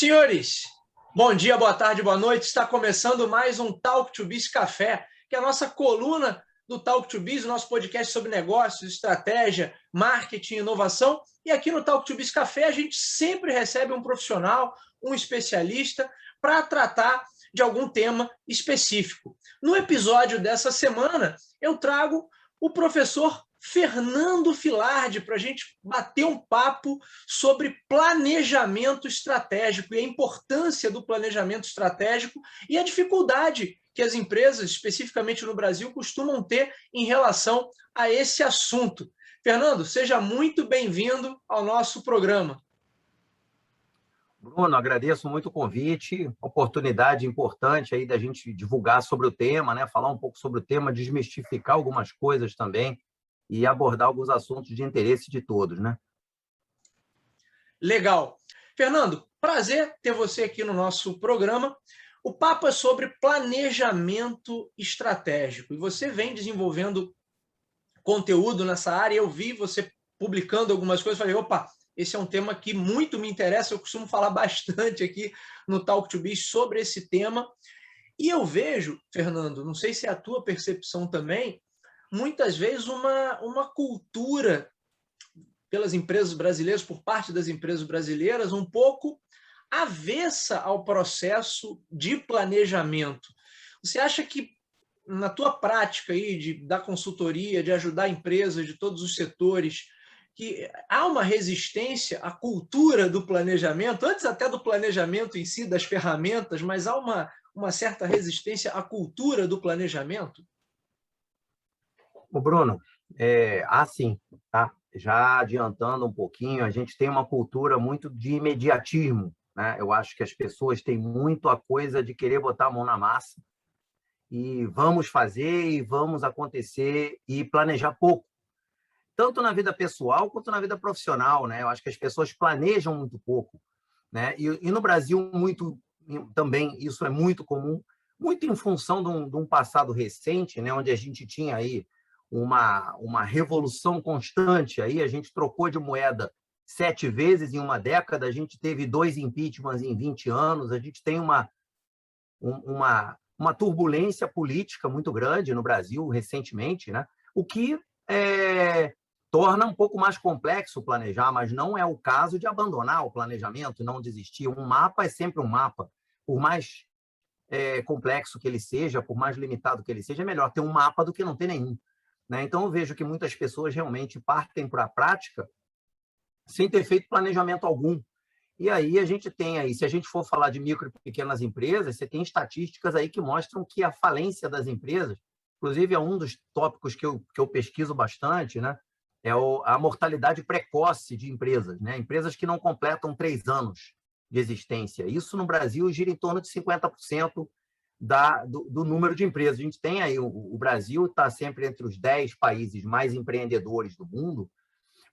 Senhores, bom dia, boa tarde, boa noite. Está começando mais um Talk to Biz Café, que é a nossa coluna do Talk to Biz, o nosso podcast sobre negócios, estratégia, marketing, inovação. E aqui no Talk to Biz Café a gente sempre recebe um profissional, um especialista, para tratar de algum tema específico. No episódio dessa semana, eu trago o professor Fernando Filardi para a gente bater um papo sobre planejamento estratégico e a importância do planejamento estratégico e a dificuldade que as empresas, especificamente no Brasil, costumam ter em relação a esse assunto. Fernando, seja muito bem-vindo ao nosso programa. Bruno, agradeço muito o convite, oportunidade importante aí da gente divulgar sobre o tema, né? Falar um pouco sobre o tema, desmistificar algumas coisas também e abordar alguns assuntos de interesse de todos, né? Legal. Fernando, prazer ter você aqui no nosso programa. O papo é sobre planejamento estratégico e você vem desenvolvendo conteúdo nessa área. Eu vi você publicando algumas coisas, falei, opa, esse é um tema que muito me interessa, eu costumo falar bastante aqui no Talk to Biz sobre esse tema. E eu vejo, Fernando, não sei se é a tua percepção também, muitas vezes uma cultura pelas empresas brasileiras, por parte das empresas brasileiras, um pouco avessa ao processo de planejamento. Você acha que, na tua prática aí da consultoria, de ajudar empresas de todos os setores, que há uma resistência à cultura do planejamento, antes até do planejamento em si, das ferramentas, mas há uma certa resistência à cultura do planejamento? O Bruno, sim, tá? Já adiantando um pouquinho, a gente tem uma cultura muito de imediatismo, né? Eu acho que as pessoas têm muito a coisa de querer botar a mão na massa e vamos fazer e vamos acontecer e planejar pouco, tanto na vida pessoal quanto na vida profissional, né? Eu acho que as pessoas planejam muito pouco, né? E no Brasil muito também isso é muito comum, muito em função de um passado recente, né? Onde a gente tinha aí uma revolução constante. Aí a gente trocou de moeda 7 vezes em uma década, a gente teve 2 impeachments em 20 anos, a gente tem uma turbulência política muito grande no Brasil recentemente, né? O que torna um pouco mais complexo planejar, mas não é o caso de abandonar o planejamento, não desistir. Um mapa é sempre um mapa. Por mais complexo que ele seja, por mais limitado que ele seja, é melhor ter um mapa do que não ter nenhum, né? Então, eu vejo que muitas pessoas realmente partem para a prática sem ter feito planejamento algum. E aí a gente tem aí, se a gente for falar de micro e pequenas empresas, você tem estatísticas aí que mostram que a falência das empresas, inclusive é um dos tópicos que eu pesquiso bastante, né? É a mortalidade precoce de empresas, né? Empresas que não completam 3 anos de existência. Isso no Brasil gira em torno de 50% do número de empresas. A gente tem aí, o Brasil está sempre entre os 10 países mais empreendedores do mundo,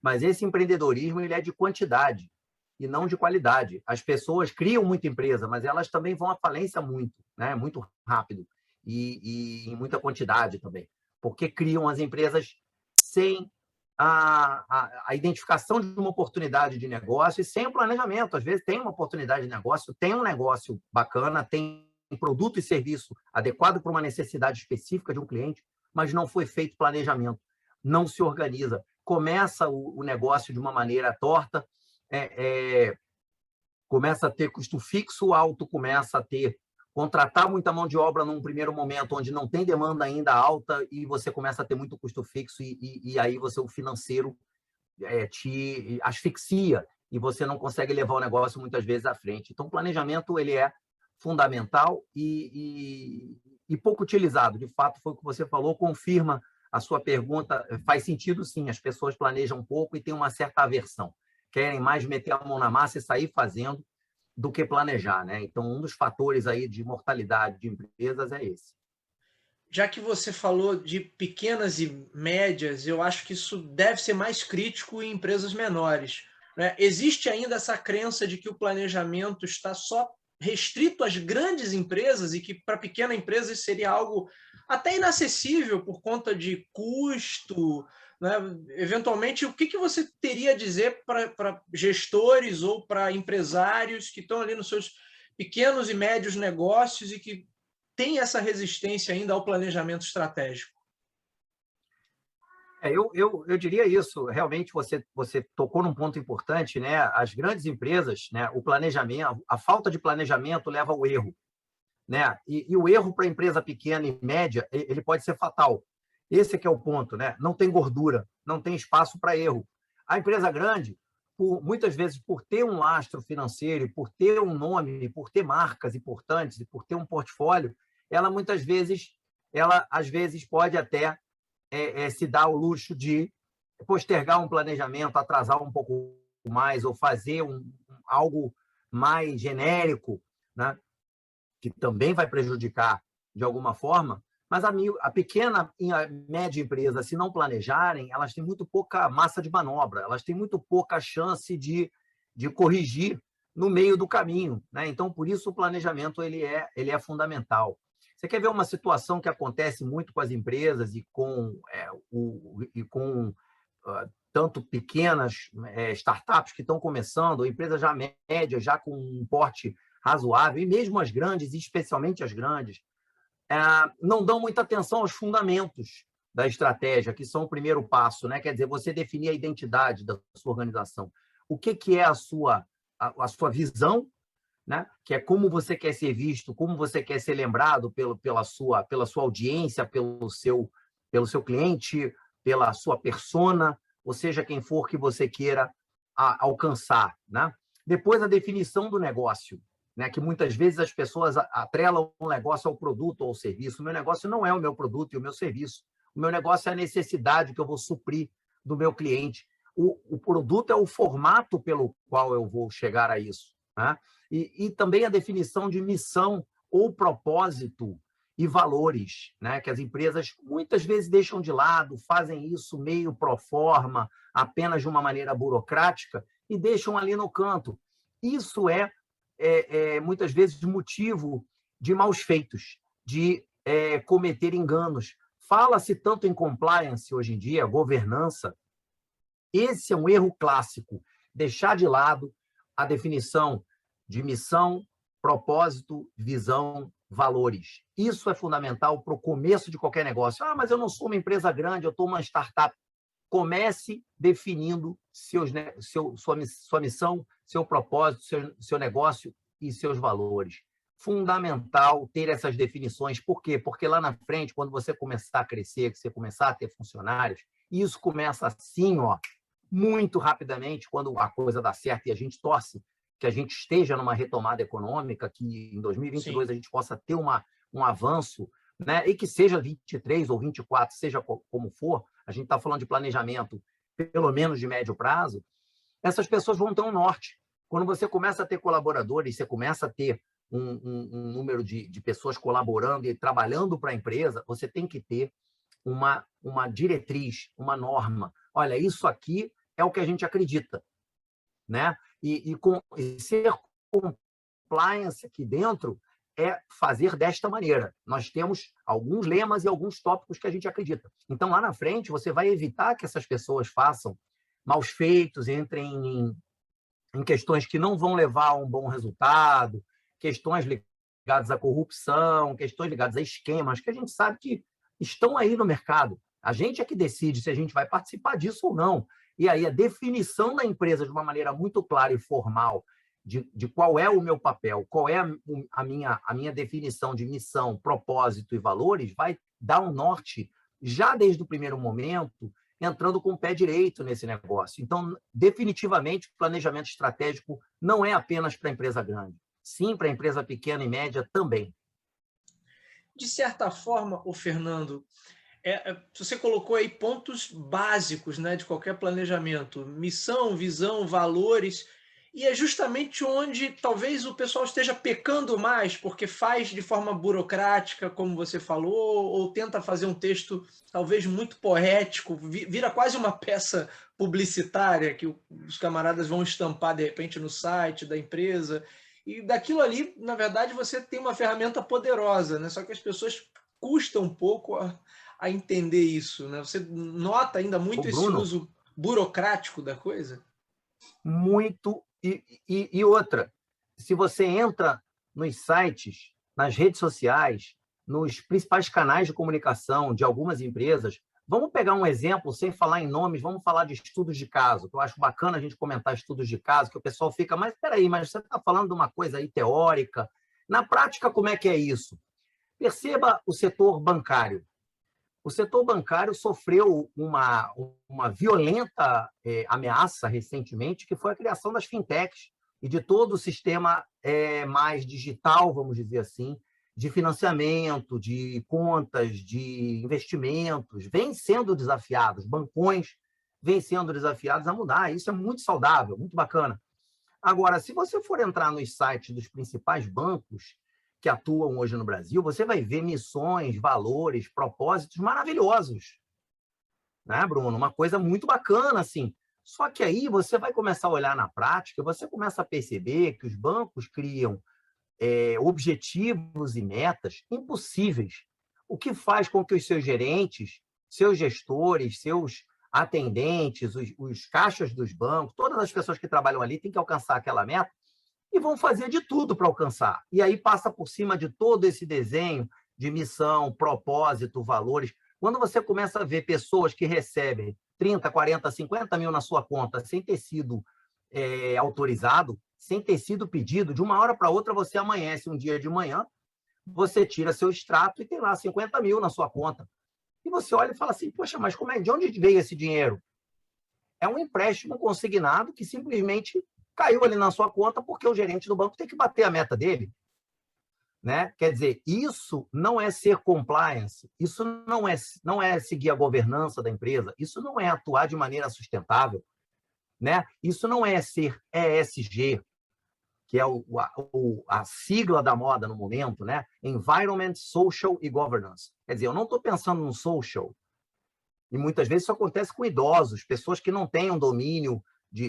mas esse empreendedorismo ele é de quantidade e não de qualidade. As pessoas criam muita empresa, mas elas também vão à falência muito, né? Muito rápido e em muita quantidade também, porque criam as empresas sem a identificação de uma oportunidade de negócio e sem o planejamento. Às vezes tem uma oportunidade de negócio, tem um negócio bacana, tem um produto e serviço adequado para uma necessidade específica de um cliente, mas não foi feito planejamento, não se organiza. Começa o negócio de uma maneira torta, começa a ter custo fixo alto, começa a ter contratar muita mão de obra num primeiro momento onde não tem demanda ainda alta e você começa a ter muito custo fixo e aí o financeiro te asfixia e você não consegue levar o negócio muitas vezes à frente. Então, o planejamento ele é fundamental e pouco utilizado. De fato, foi o que você falou, confirma a sua pergunta. Faz sentido, sim, as pessoas planejam pouco e têm uma certa aversão. Querem mais meter a mão na massa e sair fazendo do que planejar, né? Então, um dos fatores aí de mortalidade de empresas é esse. Já que você falou de pequenas e médias, eu acho que isso deve ser mais crítico em empresas menores, né? Existe ainda essa crença de que o planejamento está só restrito às grandes empresas e que para pequenas empresas seria algo até inacessível por conta de custo, né? Eventualmente, o que você teria a dizer para gestores ou para empresários que estão ali nos seus pequenos e médios negócios e que têm essa resistência ainda ao planejamento estratégico? Eu diria isso. Realmente, você tocou num ponto importante, né? As grandes empresas, né? O planejamento, a falta de planejamento leva ao erro, né? E o erro para a empresa pequena e média, ele pode ser fatal. Esse é que é o ponto, né? Não tem gordura, não tem espaço para erro. A empresa grande, muitas vezes, por ter um lastro financeiro, por ter um nome, por ter marcas importantes e por ter um portfólio, ela muitas vezes, ela às vezes pode até se dar o luxo de postergar um planejamento, atrasar um pouco mais ou fazer algo mais genérico, né? Que também vai prejudicar de alguma forma, mas a pequena e a média empresa, se não planejarem, elas têm muito pouca massa de manobra, elas têm muito pouca chance de corrigir no meio do caminho, né? Então, por isso, o planejamento ele é fundamental. Você quer ver uma situação que acontece muito com as empresas e com tanto pequenas startups que estão começando, ou empresas já médias, já com um porte razoável, e mesmo as grandes, especialmente as grandes, não dão muita atenção aos fundamentos da estratégia, que são o primeiro passo, né? Quer dizer, você definir a identidade da sua organização. O que é a sua visão, né? Que é como você quer ser visto, como você quer ser lembrado pela sua audiência, pelo seu cliente, pela sua persona, ou seja, quem for que você queira alcançar, né? Depois, a definição do negócio, né? Que muitas vezes as pessoas atrelam o negócio ao produto ou ao serviço. O meu negócio não é o meu produto e o meu serviço. O meu negócio é a necessidade que eu vou suprir do meu cliente. O produto é o formato pelo qual eu vou chegar a isso, né? E também a definição de missão ou propósito e valores, né? Que as empresas muitas vezes deixam de lado, fazem isso meio pro forma, apenas de uma maneira burocrática, e deixam ali no canto. Isso muitas vezes motivo de maus feitos, de cometer enganos. Fala-se tanto em compliance hoje em dia, governança. Esse é um erro clássico, deixar de lado a definição de missão, propósito, visão, valores. Isso é fundamental para o começo de qualquer negócio. Mas eu não sou uma empresa grande, eu estou uma startup. Comece definindo sua missão, seu propósito, seu negócio e seus valores. Fundamental ter essas definições. Por quê? Porque lá na frente, quando você começar a crescer, que você começar a ter funcionários, isso começa assim, muito rapidamente, quando a coisa dá certo, e a gente torce que a gente esteja numa retomada econômica, que em 2022 Sim. A gente possa ter um avanço, né? E que seja 23 ou 24, seja como for, a gente está falando de planejamento, pelo menos de médio prazo, essas pessoas vão ter um norte. Quando você começa a ter colaboradores, você começa a ter um número de pessoas colaborando e trabalhando para a empresa, você tem que ter uma diretriz, uma norma. Olha, isso aqui é o que a gente acredita, né? E ser compliance aqui dentro é fazer desta maneira. Nós temos alguns lemas e alguns tópicos que a gente acredita. Então, lá na frente, você vai evitar que essas pessoas façam maus feitos, entrem em questões que não vão levar a um bom resultado, questões ligadas à corrupção, questões ligadas a esquemas, que a gente sabe que estão aí no mercado. A gente é que decide se a gente vai participar disso ou não. E aí a definição da empresa de uma maneira muito clara e formal de qual é o meu papel, qual é a minha definição de missão, propósito e valores, vai dar um norte já desde o primeiro momento, entrando com o pé direito nesse negócio. Então, definitivamente, o planejamento estratégico não é apenas para a empresa grande. Sim, para a empresa pequena e média também. De certa forma, o Fernando, você colocou aí pontos básicos, né, de qualquer planejamento: missão, visão, valores, e é justamente onde talvez o pessoal esteja pecando mais, porque faz de forma burocrática, como você falou, ou tenta fazer um texto talvez muito poético, vira quase uma peça publicitária que os camaradas vão estampar de repente no site da empresa, e daquilo ali, na verdade, você tem uma ferramenta poderosa, né? Só que as pessoas custam um pouco a entender isso, né? Você nota ainda muito esse Bruno, uso burocrático da coisa? muito. E outra, se você entra nos sites, nas redes sociais, nos principais canais de comunicação de algumas empresas, vamos pegar um exemplo, sem falar em nomes, vamos falar de estudos de caso, que eu acho bacana a gente comentar estudos de caso, que o pessoal fica, mas espera aí, mas você está falando de uma coisa aí teórica. Na prática, como é que é isso? Perceba o setor bancário. O setor bancário sofreu uma violenta ameaça recentemente, que foi a criação das fintechs e de todo o sistema mais digital, vamos dizer assim, de financiamento, de contas, de investimentos, vêm sendo desafiados, bancões vêm sendo desafiados a mudar. Isso é muito saudável, muito bacana. Agora, se você for entrar nos sites dos principais bancos que atuam hoje no Brasil, você vai ver missões, valores, propósitos maravilhosos, né, Bruno? Uma coisa muito bacana, assim. Só que aí você vai começar a olhar na prática, você começa a perceber que os bancos criam objetivos e metas impossíveis, o que faz com que os seus gerentes, seus gestores, seus atendentes, os caixas dos bancos, todas as pessoas que trabalham ali têm que alcançar aquela meta e vão fazer de tudo para alcançar. E aí passa por cima de todo esse desenho de missão, propósito, valores. Quando você começa a ver pessoas que recebem 30, 40, 50 mil na sua conta sem ter sido autorizado, sem ter sido pedido, de uma hora para outra você amanhece um dia de manhã, você tira seu extrato e tem lá 50 mil na sua conta. E você olha e fala assim, poxa, mas de onde veio esse dinheiro? É um empréstimo consignado que simplesmente caiu ali na sua conta porque o gerente do banco tem que bater a meta dele. Né? Quer dizer, isso não é ser compliance, isso não é seguir a governança da empresa, isso não é atuar de maneira sustentável, né? Isso não é ser ESG, que é a sigla da moda no momento, né? Environment, Social e Governance. Quer dizer, eu não estou pensando no social, e muitas vezes isso acontece com idosos, pessoas que não têm um domínio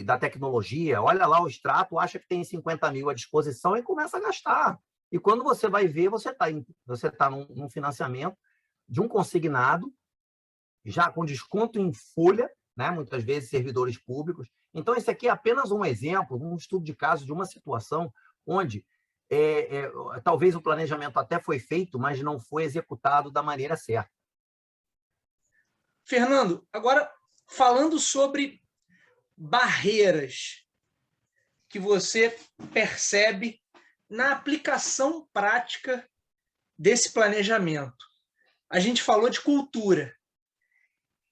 da tecnologia. Olha lá o extrato, acha que tem 50 mil à disposição e começa a gastar. E quando você vai ver, você tá num financiamento de um consignado, já com desconto em folha, né? Muitas vezes servidores públicos. Então, esse aqui é apenas um exemplo, um estudo de caso de uma situação onde talvez o planejamento até foi feito, mas não foi executado da maneira certa. Fernando, agora falando sobre barreiras que você percebe na aplicação prática desse planejamento. A gente falou de cultura.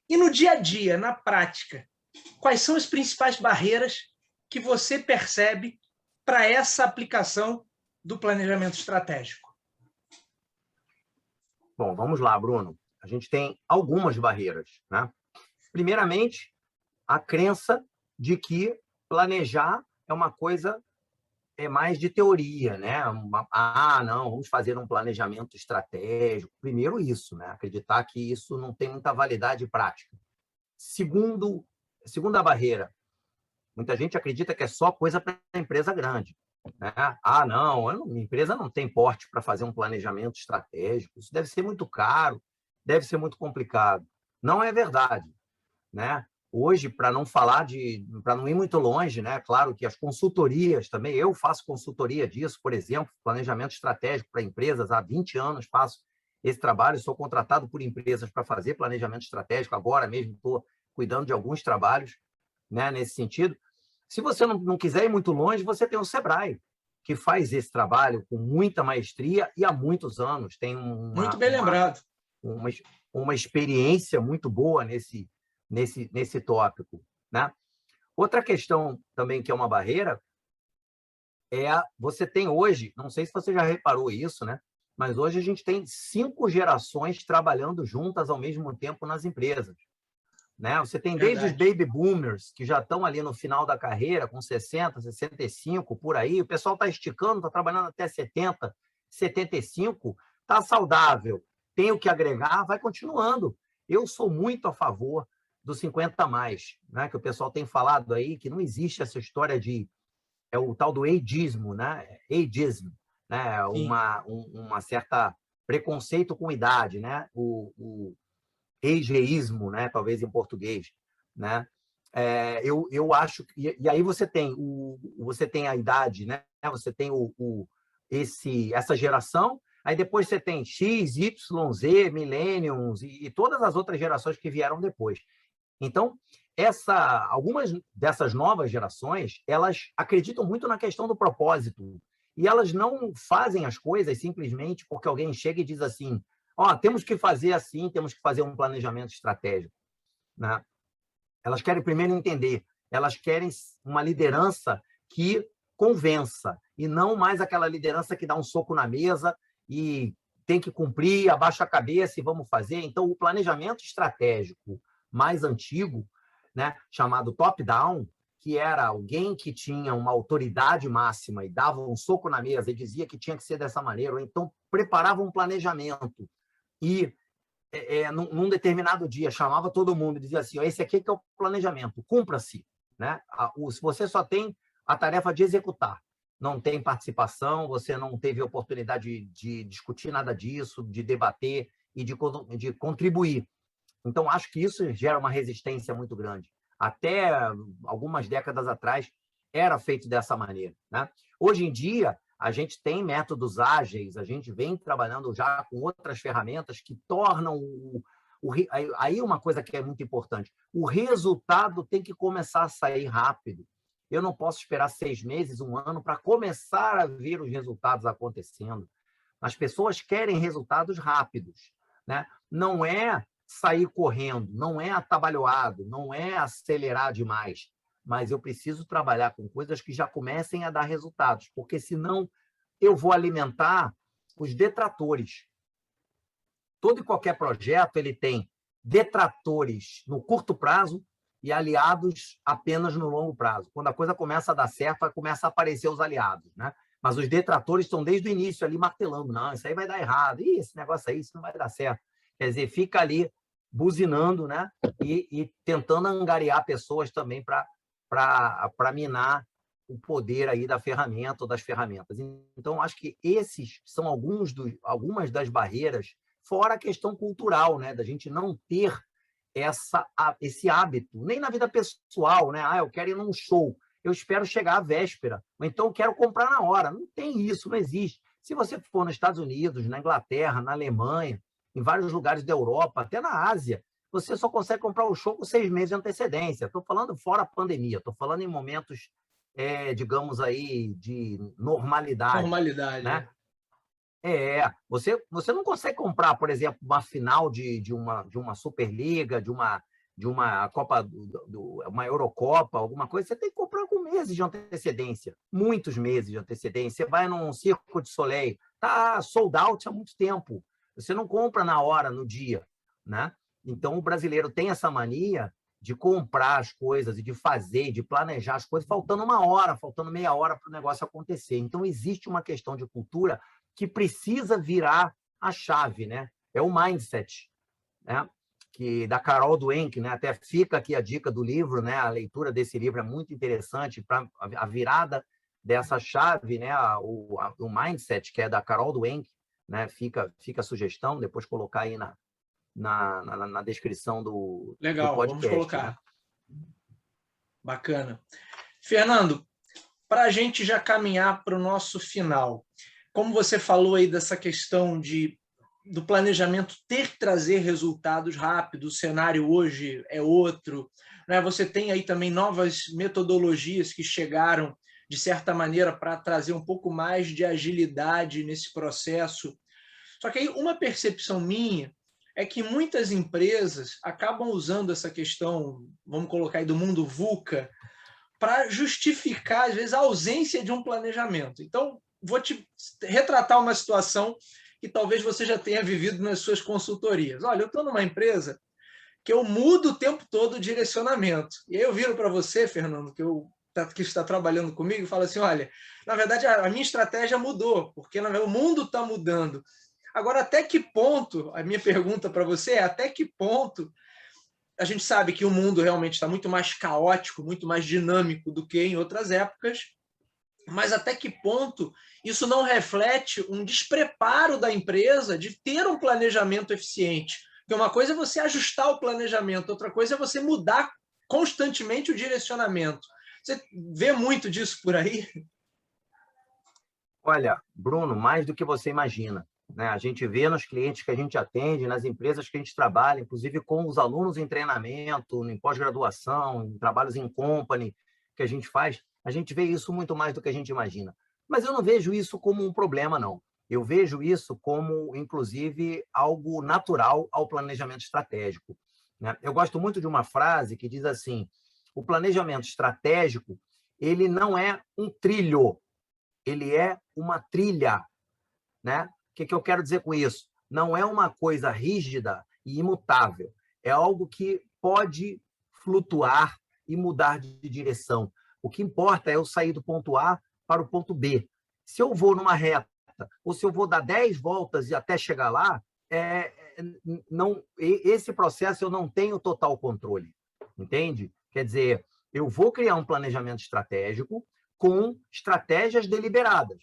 E no dia a dia, na prática, quais são as principais barreiras que você percebe para essa aplicação do planejamento estratégico? Bom, vamos lá, Bruno. A gente tem algumas barreiras, né? Primeiramente, a crença de que planejar é uma coisa mais de teoria, né? Não, vamos fazer um planejamento estratégico. Primeiro isso, né? Acreditar que isso não tem muita validade prática. Segunda barreira, muita gente acredita que é só coisa para empresa grande, né? Não, minha empresa não tem porte para fazer um planejamento estratégico, isso deve ser muito caro, deve ser muito complicado. Não é verdade, né? Hoje, para não ir muito longe, né? Claro que as consultorias também, eu faço consultoria disso, por exemplo, planejamento estratégico para empresas, há 20 anos faço esse trabalho, sou contratado por empresas para fazer planejamento estratégico, agora mesmo estou cuidando de alguns trabalhos, né, nesse sentido. Se você não quiser ir muito longe, você tem o Sebrae, que faz esse trabalho com muita maestria e há muitos anos, tem Muito bem lembrado. Uma experiência muito boa nesse tópico, né? Outra questão também que é uma barreira você tem hoje, não sei se você já reparou isso, né? Mas hoje a gente tem 5 gerações trabalhando juntas ao mesmo tempo nas empresas, né? Você tem desde os baby boomers, que já estão ali no final da carreira, com 60, 65, por aí, o pessoal está esticando, está trabalhando até 70, 75, está saudável, tem o que agregar, vai continuando. Eu sou muito a favor dos 50 a mais, né? Que o pessoal tem falado aí, que não existe essa história é o tal do ageismo, né? Ageism, né? Uma certa preconceito com idade, né? ageísmo, né? Talvez em português, né? Eu acho que... E aí você tem a idade, né? Você tem essa geração, aí depois você tem X, Y, Z, Millenniums e todas as outras gerações que vieram depois. Então, algumas dessas novas gerações, elas acreditam muito na questão do propósito. E elas não fazem as coisas simplesmente porque alguém chega e diz assim: temos que fazer assim, temos que fazer um planejamento estratégico, né? Elas querem primeiro entender, elas querem uma liderança que convença, e não mais aquela liderança que dá um soco na mesa e tem que cumprir, abaixa a cabeça e vamos fazer. Então, o planejamento estratégico mais antigo, né, chamado top-down, que era alguém que tinha uma autoridade máxima e dava um soco na mesa e dizia que tinha que ser dessa maneira, ou então preparava um planejamento e, num determinado dia, chamava todo mundo e dizia assim: esse aqui que é o planejamento, cumpra-se, né? Se você só tem a tarefa de executar, não tem participação, você não teve oportunidade de discutir nada disso, de debater e de contribuir. Então, acho que isso gera uma resistência muito grande. Até algumas décadas atrás, era feito dessa maneira, né? Hoje em dia, a gente tem métodos ágeis, a gente vem trabalhando já com outras ferramentas que tornam aí uma coisa que é muito importante: o resultado tem que começar a sair rápido. Eu não posso esperar 6 meses, 1 ano, para começar a ver os resultados acontecendo. As pessoas querem resultados rápidos, né? Não é sair correndo, não é atabalhoado, não é acelerar demais, mas eu preciso trabalhar com coisas que já comecem a dar resultados, porque senão eu vou alimentar os detratores. Todo e qualquer projeto ele tem detratores no curto prazo e aliados apenas no longo prazo. Quando a coisa começa a dar certo, começa a aparecer os aliados, né? Mas os detratores estão desde o início ali martelando: não, isso aí vai dar errado, esse negócio aí, isso não vai dar certo. Quer dizer, fica ali buzinando, né? E tentando angariar pessoas também para minar o poder aí da ferramenta ou das ferramentas. Então, acho que esses são algumas das barreiras, fora a questão cultural, né? Da gente não ter esse hábito, nem na vida pessoal, né? Eu quero ir num show, eu espero chegar à véspera, ou então eu quero comprar na hora. Não tem isso, não existe. Se você for nos Estados Unidos, na Inglaterra, na Alemanha, em vários lugares da Europa, até na Ásia, você só consegue comprar o show com 6 meses de antecedência. Estou falando fora a pandemia, estou falando em momentos, digamos aí, de normalidade. Normalidade, né? Você não consegue comprar, por exemplo, uma final de uma Superliga, de uma Copa, uma Eurocopa, alguma coisa. Você tem que comprar com meses de antecedência, muitos meses de antecedência. Você vai num Circo de Soleil, está sold out há muito tempo. Você não compra na hora, no dia, né? Então, o brasileiro tem essa mania de comprar as coisas e de fazer, de planejar as coisas, faltando 1 hora, faltando meia hora para o negócio acontecer. Então, existe uma questão de cultura que precisa virar a chave, né? É o mindset, né? Da Carol Dweck, né? Até fica aqui a dica do livro, né? A leitura desse livro é muito interessante para a virada dessa chave, né? O mindset, que é da Carol Dweck, né? Fica a sugestão, depois colocar aí na descrição do Legal, podcast. vamos colocar. Né? Bacana. Fernando, para a gente já caminhar para o nosso final, como você falou aí dessa questão do planejamento ter que trazer resultados rápidos, o cenário hoje é outro, né? Você tem aí também novas metodologias que chegaram, de certa maneira, para trazer um pouco mais de agilidade nesse processo. Só que aí uma percepção minha é que muitas empresas acabam usando essa questão, vamos colocar aí, do mundo VUCA, para justificar, às vezes, a ausência de um planejamento. Então, vou te retratar uma situação que talvez você já tenha vivido nas suas consultorias. Olha, eu estou numa empresa que eu mudo o tempo todo o direcionamento. E aí eu viro para você, Fernando, que está trabalhando comigo, e falo assim: olha, na verdade, a minha estratégia mudou, porque o mundo está mudando. Agora, até que ponto, a minha pergunta para você é: até que ponto a gente sabe que o mundo realmente está muito mais caótico, muito mais dinâmico do que em outras épocas, mas até que ponto isso não reflete um despreparo da empresa de ter um planejamento eficiente? Porque uma coisa é você ajustar o planejamento, outra coisa é você mudar constantemente o direcionamento. Você vê muito disso por aí? Olha, Bruno, mais do que você imagina, né? A gente vê nos clientes que a gente atende, nas empresas que a gente trabalha, inclusive com os alunos em treinamento, em pós-graduação, em trabalhos em company que a gente faz, a gente vê isso muito mais do que a gente imagina. Mas eu não vejo isso como um problema, não. Eu vejo isso como, inclusive, algo natural ao planejamento estratégico, né? Eu gosto muito de uma frase que diz assim: o planejamento estratégico, ele não é um trilho, ele é uma trilha, né? O que eu quero dizer com isso? Não é uma coisa rígida e imutável. É algo que pode flutuar e mudar de direção. O que importa é eu sair do ponto A para o ponto B. Se eu vou numa reta, ou se eu vou dar 10 voltas e até chegar lá, esse processo eu não tenho total controle. Entende? Quer dizer, eu vou criar um planejamento estratégico com estratégias deliberadas,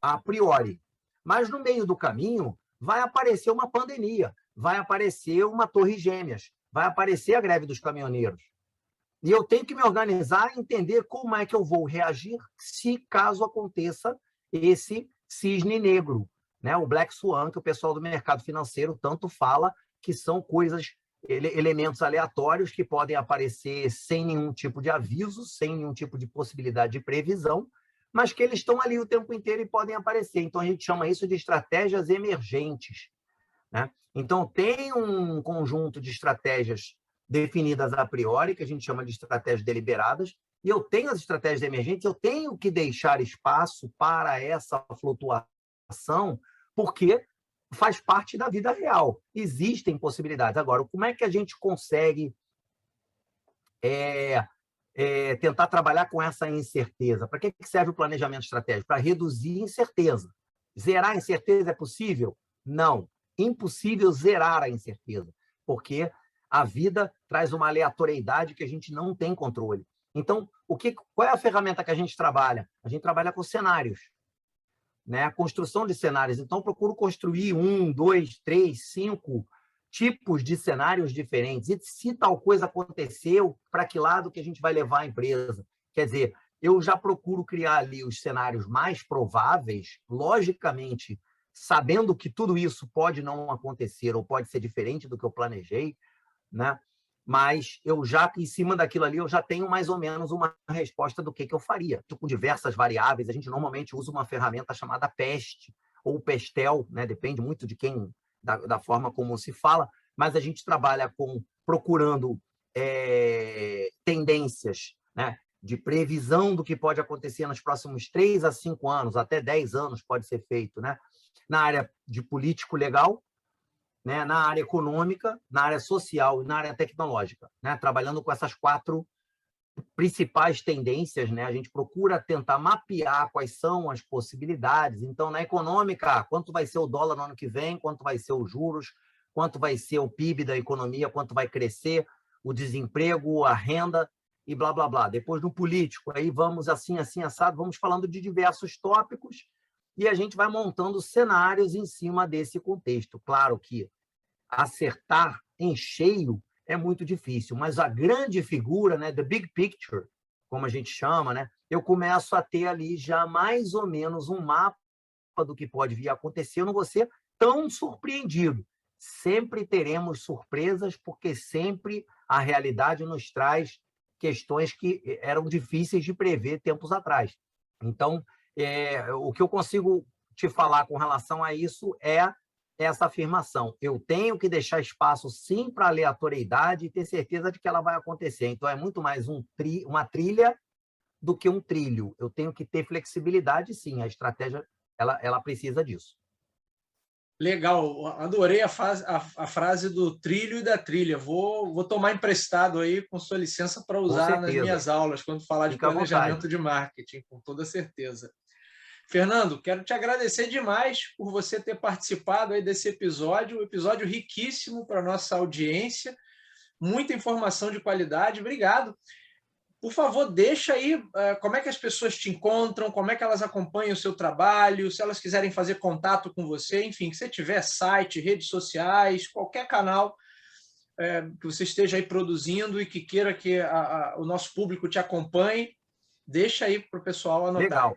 a priori. Mas no meio do caminho vai aparecer uma pandemia, vai aparecer uma torre gêmeas, vai aparecer a greve dos caminhoneiros. E eu tenho que me organizar e entender como é que eu vou reagir se caso aconteça esse cisne negro, né? O Black Swan, que o pessoal do mercado financeiro tanto fala, que são coisas, elementos aleatórios que podem aparecer sem nenhum tipo de aviso, sem nenhum tipo de possibilidade de previsão, mas que eles estão ali o tempo inteiro e podem aparecer. Então, a gente chama isso de estratégias emergentes, né? Então, tem um conjunto de estratégias definidas a priori, que a gente chama de estratégias deliberadas, e eu tenho as estratégias emergentes, eu tenho que deixar espaço para essa flutuação, porque faz parte da vida real. Existem possibilidades. Agora, como é que a gente consegue tentar trabalhar com essa incerteza? Para que serve o planejamento estratégico? Para reduzir incerteza. Zerar a incerteza é possível? Não. Impossível zerar a incerteza, porque a vida traz uma aleatoriedade que a gente não tem controle. Então, qual é a ferramenta que a gente trabalha? A gente trabalha com cenários, né? A construção de cenários. Então, eu procuro construir 1, 2, 3, 5 tipos de cenários diferentes. E se tal coisa aconteceu, para que lado que a gente vai levar a empresa? Quer dizer, eu já procuro criar ali os cenários mais prováveis, logicamente, sabendo que tudo isso pode não acontecer ou pode ser diferente do que eu planejei, né? Mas eu já, em cima daquilo ali, eu já tenho mais ou menos uma resposta do que eu faria. Com diversas variáveis, a gente normalmente usa uma ferramenta chamada PEST ou PESTEL, né? Depende muito de quem, da forma como se fala, mas a gente trabalha procurando tendências, né? De previsão do que pode acontecer nos próximos 3 a 5 anos, até 10 anos pode ser feito, né? Na área de político-legal, né? Na área econômica, na área social e na área tecnológica, né? Trabalhando com essas 4 principais tendências, né? A gente procura tentar mapear quais são as possibilidades. Então, na econômica, quanto vai ser o dólar no ano que vem, quanto vai ser os juros, quanto vai ser o PIB da economia, quanto vai crescer o desemprego, a renda e blá, blá, blá. Depois, no político, aí vamos assim, assim, assado, vamos falando de diversos tópicos e a gente vai montando cenários em cima desse contexto. Claro que acertar em cheio é muito difícil, mas a grande figura, né, the big picture, como a gente chama, né, eu começo a ter ali já mais ou menos um mapa do que pode vir a acontecer. Eu não vou ser tão surpreendido. Sempre teremos surpresas, porque sempre a realidade nos traz questões que eram difíceis de prever tempos atrás. Então, o que eu consigo te falar com relação a isso é essa afirmação. Eu tenho que deixar espaço, sim, para aleatoriedade e ter certeza de que ela vai acontecer. Então, é muito mais uma trilha do que um trilho. Eu tenho que ter flexibilidade, sim. A estratégia ela precisa disso. Legal, adorei a frase do trilho e da trilha. Vou tomar emprestado aí, com sua licença, para usar nas minhas aulas, quando falar de planejamento de marketing, com toda certeza. Fernando, quero te agradecer demais por você ter participado aí desse episódio, um episódio riquíssimo para a nossa audiência, muita informação de qualidade. Obrigado. por favor, deixa aí como é que as pessoas te encontram, como é que elas acompanham o seu trabalho, se elas quiserem fazer contato com você, enfim, que você tiver site, redes sociais, qualquer canal que você esteja aí produzindo e que queira que o nosso público te acompanhe, deixa aí para o pessoal anotar. Legal.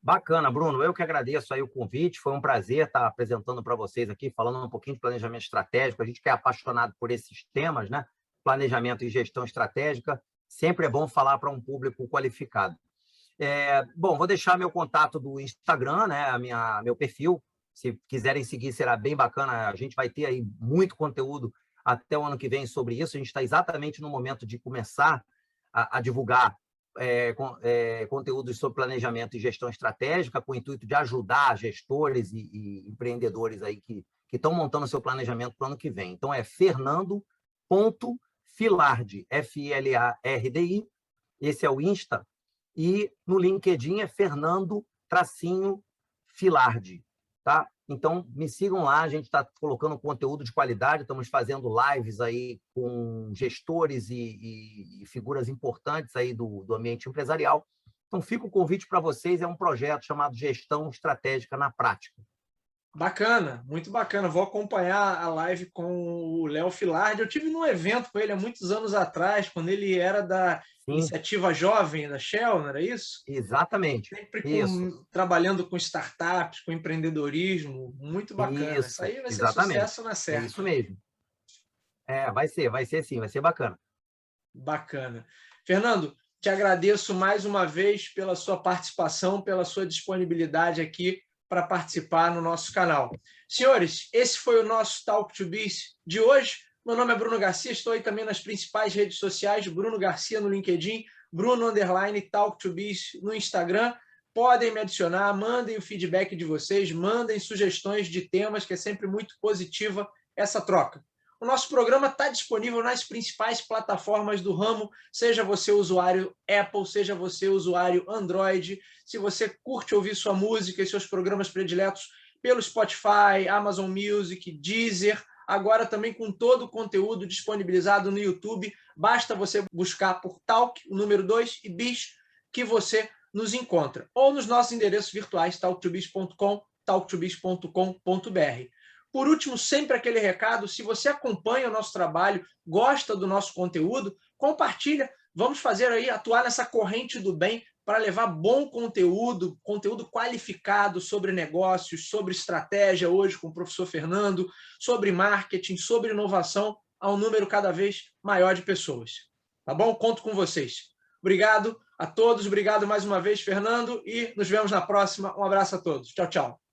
Bacana, Bruno. Eu que agradeço aí o convite. Foi um prazer estar apresentando para vocês aqui, falando um pouquinho de planejamento estratégico. A gente que é apaixonado por esses temas, né? Planejamento e gestão estratégica. Sempre é bom falar para um público qualificado. Bom, vou deixar meu contato do Instagram, né? Meu perfil. Se quiserem seguir, será bem bacana. A gente vai ter aí muito conteúdo até o ano que vem sobre isso. A gente está exatamente no momento de começar a divulgar conteúdos sobre planejamento e gestão estratégica, com o intuito de ajudar gestores e empreendedores aí que estão montando seu planejamento para o ano que vem. Então, é fernando.filardi, F-I-L-A-R-D-I, esse é o Insta, e no LinkedIn é Fernando-Filardi, tá? Então, me sigam lá, a gente está colocando conteúdo de qualidade, estamos fazendo lives aí com gestores e figuras importantes aí do ambiente empresarial. Então, fica o convite para vocês, é um projeto chamado Gestão Estratégica na Prática. Bacana, muito bacana. Vou acompanhar a live com o Léo Filardi. Eu tive num evento com ele há muitos anos atrás, quando ele era da Iniciativa Jovem da Shell, não era isso? Exatamente. Sempre trabalhando com startups, com empreendedorismo. Muito bacana. Isso aí vai ser sucesso na certa. É isso mesmo. Vai ser sim, vai ser bacana. Bacana. Fernando, te agradeço mais uma vez pela sua participação, pela sua disponibilidade aqui para participar no nosso canal. Senhores, esse foi o nosso Talk to Biz de hoje. Meu nome é Bruno Garcia, estou aí também nas principais redes sociais, Bruno Garcia no LinkedIn, Bruno_Talk to Biz no Instagram. Podem me adicionar, mandem o feedback de vocês, mandem sugestões de temas, que é sempre muito positiva essa troca. O nosso programa está disponível nas principais plataformas do ramo, seja você usuário Apple, seja você usuário Android. Se você curte ouvir sua música e seus programas prediletos pelo Spotify, Amazon Music, Deezer, agora também com todo o conteúdo disponibilizado no YouTube, basta você buscar por Talk, o número 2, e Biz, que você nos encontra. Ou nos nossos endereços virtuais, talktobiz.com, talktobiz.com.br. Por último, sempre aquele recado, se você acompanha o nosso trabalho, gosta do nosso conteúdo, compartilha, vamos fazer aí, atuar nessa corrente do bem para levar bom conteúdo, conteúdo qualificado sobre negócios, sobre estratégia, hoje com o professor Fernando, sobre marketing, sobre inovação, a um número cada vez maior de pessoas. Tá bom? Conto com vocês. Obrigado a todos, obrigado mais uma vez, Fernando, e nos vemos na próxima. Um abraço a todos. Tchau, tchau.